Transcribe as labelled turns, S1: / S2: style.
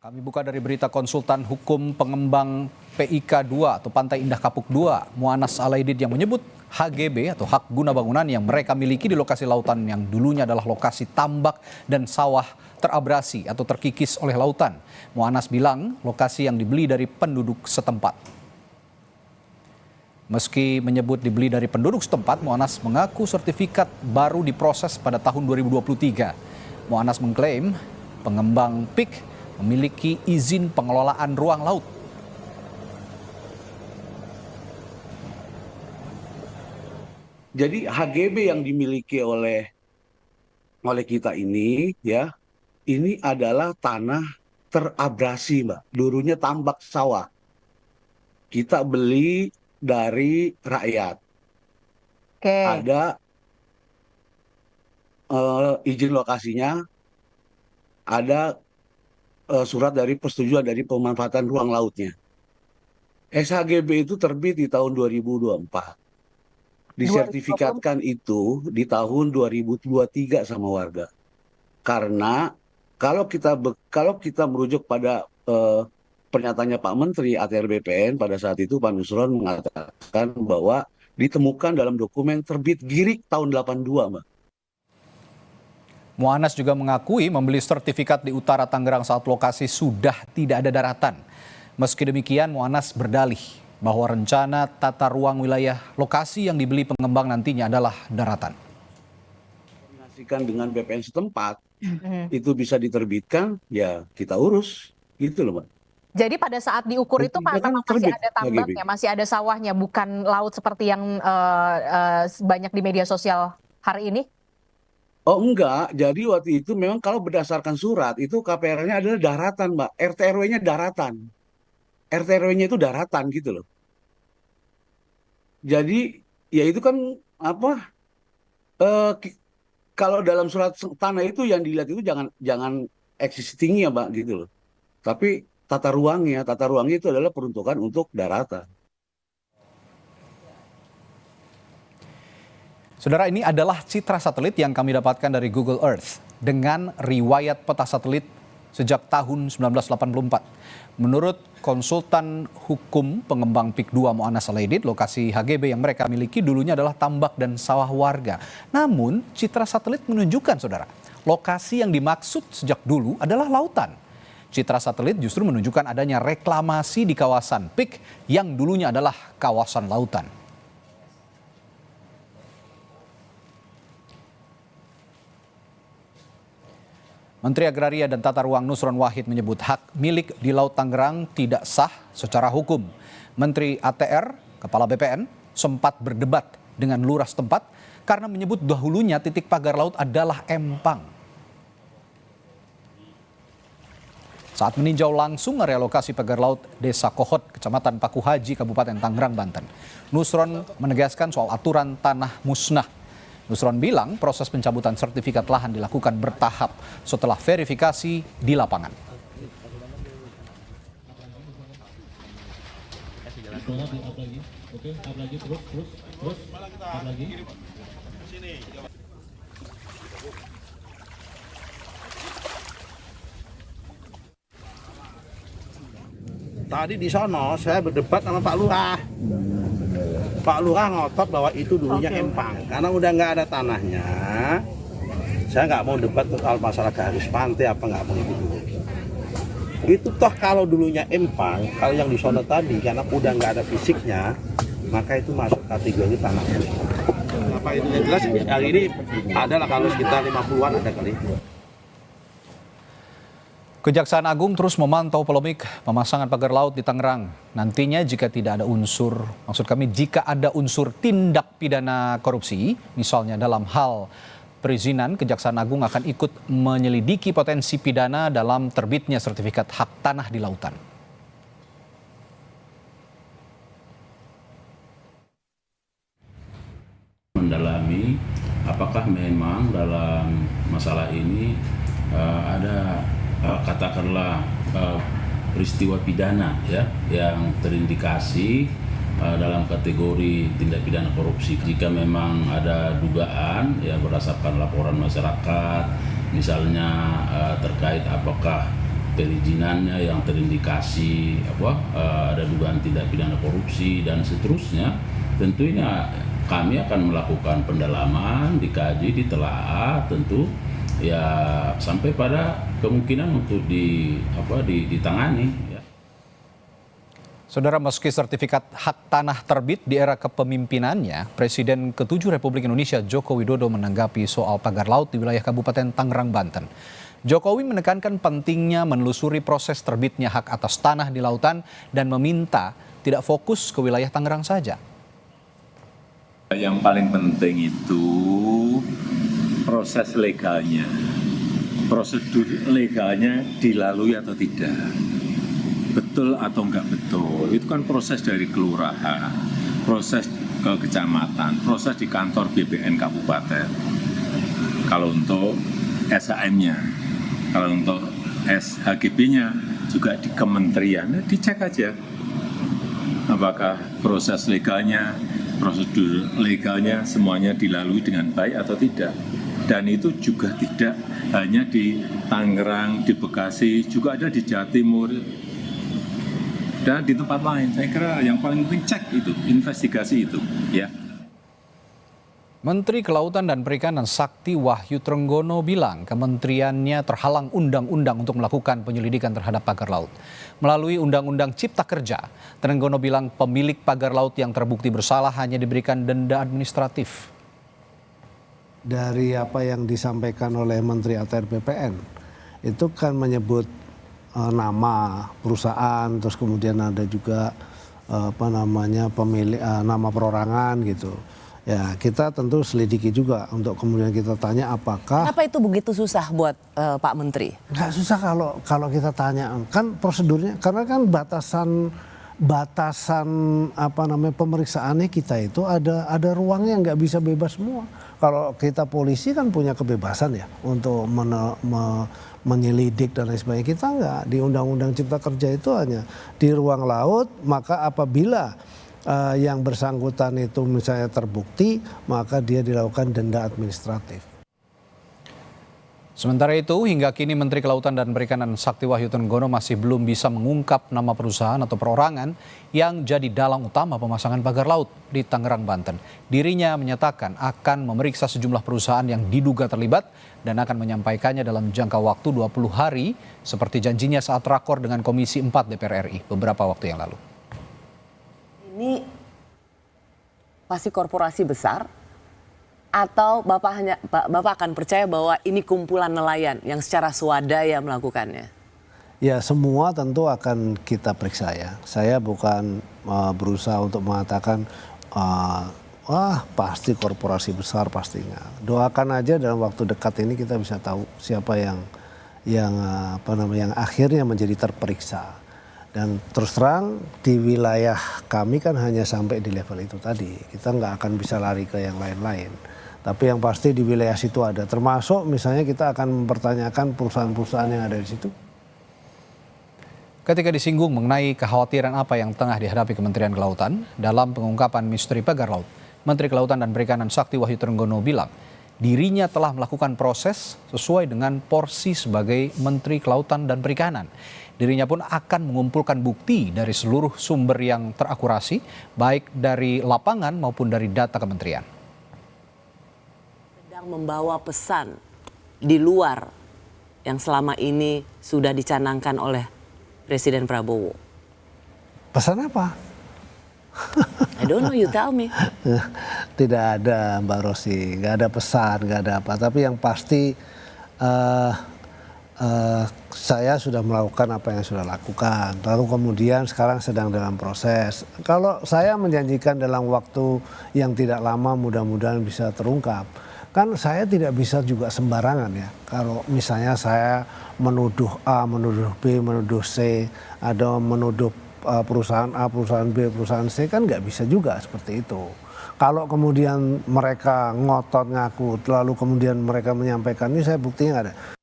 S1: Kami buka dari berita konsultan hukum pengembang PIK 2 atau Pantai Indah Kapuk 2, Mu'annas Alaidit yang menyebut HGB atau hak guna bangunan yang mereka miliki di lokasi lautan yang dulunya adalah lokasi tambak dan sawah terabrasi atau terkikis oleh lautan. Mu'annas bilang lokasi yang dibeli dari penduduk setempat. Meski menyebut dibeli dari penduduk setempat, Mu'annas mengaku sertifikat baru diproses pada tahun 2023. Mu'annas mengklaim pengembang PIK memiliki izin pengelolaan ruang laut.
S2: Jadi HGB yang dimiliki oleh kita ini ya, ini adalah tanah terabrasi, Mbak. Dulunya tambak sawah. Kita beli dari rakyat.
S3: Oke.
S2: Ada izin lokasinya, ada surat dari persetujuan dari pemanfaatan ruang lautnya. SHGB itu terbit di tahun 2024. Disertifikatkan itu di tahun 2023 sama warga. Karena kalau kita merujuk pada pernyataannya Pak Menteri ATR BPN pada saat itu, Pak Nusron mengatakan bahwa ditemukan dalam dokumen terbit Girik tahun 82, Mbak.
S1: Mu'annas juga mengakui membeli sertifikat di utara Tangerang saat lokasi sudah tidak ada daratan. Meski demikian, Mu'annas berdalih bahwa rencana tata ruang wilayah lokasi yang dibeli pengembang nantinya adalah daratan.
S2: Koordinasikan dengan BPN setempat, itu bisa diterbitkan, ya kita urus, gitu loh, Mbak.
S3: Jadi pada saat diukur itu Pak, memang masih ada tambaknya,
S2: HGB.
S3: masih ada sawahnya, bukan laut seperti yang banyak di media sosial hari ini?
S2: Oh enggak, jadi waktu itu memang kalau berdasarkan surat, itu KPR-nya adalah daratan, Mbak. RT RW-nya daratan. RT RW-nya itu daratan gitu loh. Jadi ya itu kan apa? Kalau dalam surat tanah itu yang dilihat itu jangan existing ya, Mbak, gitu loh. Tapi tata ruangnya itu adalah peruntukan untuk daratan.
S1: Saudara, ini adalah citra satelit yang kami dapatkan dari Google Earth dengan riwayat peta satelit sejak tahun 1984. Menurut konsultan hukum pengembang PIK 2 Mu'annas Alaidit, lokasi HGB yang mereka miliki dulunya adalah tambak dan sawah warga. Namun citra satelit menunjukkan, saudara, lokasi yang dimaksud sejak dulu adalah lautan. Citra satelit justru menunjukkan adanya reklamasi di kawasan PIK yang dulunya adalah kawasan lautan. Menteri Agraria dan Tata Ruang Nusron Wahid menyebut hak milik di Laut Tangerang tidak sah secara hukum. Menteri ATR, Kepala BPN, sempat berdebat dengan lurah setempat karena menyebut dahulunya titik pagar laut adalah empang. Saat meninjau langsung area lokasi pagar laut Desa Kohot, Kecamatan Paku Haji, Kabupaten Tangerang, Banten, Nusron menegaskan soal aturan tanah musnah. Nusron bilang proses pencabutan sertifikat lahan dilakukan bertahap setelah verifikasi di lapangan.
S4: Tadi di sono saya berdebat sama Pak Lurah. Pak Lurah ngotot bahwa itu dulunya empang. Karena udah nggak ada tanahnya, saya nggak mau debat soal masalah garis pantai apa nggak mau itu dulu. Itu toh kalau dulunya empang, kalau yang di sono tadi karena udah nggak ada fisiknya, maka itu masuk kategori tanah musnah. Apa itu yang jelas hari ini adalah kalau sekitar 50-an ada kali.
S1: Kejaksaan Agung terus memantau polemik pemasangan pagar laut di Tangerang. Nantinya jika ada unsur tindak pidana korupsi, misalnya dalam hal perizinan, Kejaksaan Agung akan ikut menyelidiki potensi pidana dalam terbitnya sertifikat hak tanah di lautan.
S5: Mendalami apakah memang dalam masalah ini ada katakanlah peristiwa pidana ya yang terindikasi dalam kategori tindak pidana korupsi. Jika memang ada dugaan ya berdasarkan laporan masyarakat, misalnya terkait apakah perizinannya yang terindikasi ada dugaan tindak pidana korupsi dan seterusnya, tentunya kami akan melakukan pendalaman, dikaji, ditelaah, tentu ya sampai pada kemungkinan untuk ditangani.
S1: Saudara, meski sertifikat hak tanah terbit di era kepemimpinannya, Presiden ke-7 Republik Indonesia Joko Widodo menanggapi soal pagar laut di wilayah Kabupaten Tangerang, Banten. Jokowi menekankan pentingnya menelusuri proses terbitnya hak atas tanah di lautan dan meminta tidak fokus ke wilayah Tangerang saja.
S6: Yang paling penting itu proses legalnya, prosedur legalnya dilalui atau tidak. Betul atau enggak betul, itu kan proses dari kelurahan, proses ke kecamatan, proses di kantor BPN kabupaten. Kalau untuk SHM-nya, kalau untuk SHGB-nya juga di kementerian, dicek aja apakah proses legalnya, prosedur legalnya semuanya dilalui dengan baik atau tidak. Dan itu juga tidak hanya di Tangerang, di Bekasi, juga ada di Jawa Timur, dan di tempat lain. Saya kira yang paling penting cek itu, investigasi itu, ya.
S1: Menteri Kelautan dan Perikanan Sakti Wahyu Trenggono bilang kementeriannya terhalang undang-undang untuk melakukan penyelidikan terhadap pagar laut. Melalui Undang-Undang Cipta Kerja, Trenggono bilang pemilik pagar laut yang terbukti bersalah hanya diberikan denda administratif.
S7: Dari apa yang disampaikan oleh Menteri ATR BPN, itu kan menyebut nama perusahaan, terus kemudian ada juga pemilik nama perorangan gitu. Ya, kita tentu selidiki juga untuk kemudian kita tanya apakah.
S8: Kenapa itu begitu susah buat Pak Menteri?
S7: Nggak susah kalau kita tanya, kan prosedurnya, karena kan batasan pemeriksaannya kita itu ada ruangnya, nggak bisa bebas semua. Kalau kita polisi kan punya kebebasan ya untuk menyelidik dan lain sebagainya. Kita nggak, di Undang-Undang Cipta Kerja itu hanya di ruang laut, maka apabila yang bersangkutan itu misalnya terbukti, maka dia dilakukan denda administratif.
S1: Sementara itu, hingga kini Menteri Kelautan dan Perikanan Sakti Wahyu Trenggono masih belum bisa mengungkap nama perusahaan atau perorangan yang jadi dalang utama pemasangan pagar laut di Tangerang, Banten. Dirinya menyatakan akan memeriksa sejumlah perusahaan yang diduga terlibat dan akan menyampaikannya dalam jangka waktu 20 hari seperti janjinya saat rakor dengan Komisi 4 DPR RI beberapa waktu yang lalu.
S8: Ini pasti korporasi besar, atau Bapak akan percaya bahwa ini kumpulan nelayan yang secara swadaya melakukannya?
S7: Ya, semua tentu akan kita periksa ya. Saya bukan berusaha untuk mengatakan pasti korporasi besar, pastinya. Doakan aja dalam waktu dekat ini kita bisa tahu siapa yang akhirnya menjadi terperiksa. Dan terus terang di wilayah kami kan hanya sampai di level itu tadi. Kita nggak akan bisa lari ke yang lain-lain. Tapi yang pasti di wilayah situ ada. Termasuk misalnya kita akan mempertanyakan perusahaan-perusahaan yang ada di situ.
S1: Ketika disinggung mengenai kekhawatiran apa yang tengah dihadapi Kementerian Kelautan dalam pengungkapan misteri pagar laut, Menteri Kelautan dan Perikanan Sakti Wahyu Trenggono bilang dirinya telah melakukan proses sesuai dengan porsi sebagai Menteri Kelautan dan Perikanan. Dirinya pun akan mengumpulkan bukti dari seluruh sumber yang terakurasi, baik dari lapangan maupun dari data kementerian.
S8: Sedang membawa pesan di luar yang selama ini sudah dicanangkan oleh Presiden Prabowo.
S7: Pesan apa?
S8: I don't know, you tell me.
S7: Tidak ada, Mbak Rosi, nggak ada pesan, nggak ada apa. Tapi yang pasti saya sudah melakukan apa yang sudah lakukan. Lalu kemudian sekarang sedang dalam proses. Kalau saya menjanjikan dalam waktu yang tidak lama mudah-mudahan bisa terungkap. Kan saya tidak bisa juga sembarangan ya. Kalau misalnya saya menuduh A, menuduh B, menuduh C, atau menuduh perusahaan A, perusahaan B, perusahaan C, kan nggak bisa juga seperti itu. Kalau kemudian mereka ngotot ngaku, lalu kemudian mereka menyampaikan ini, saya buktinya nggak ada.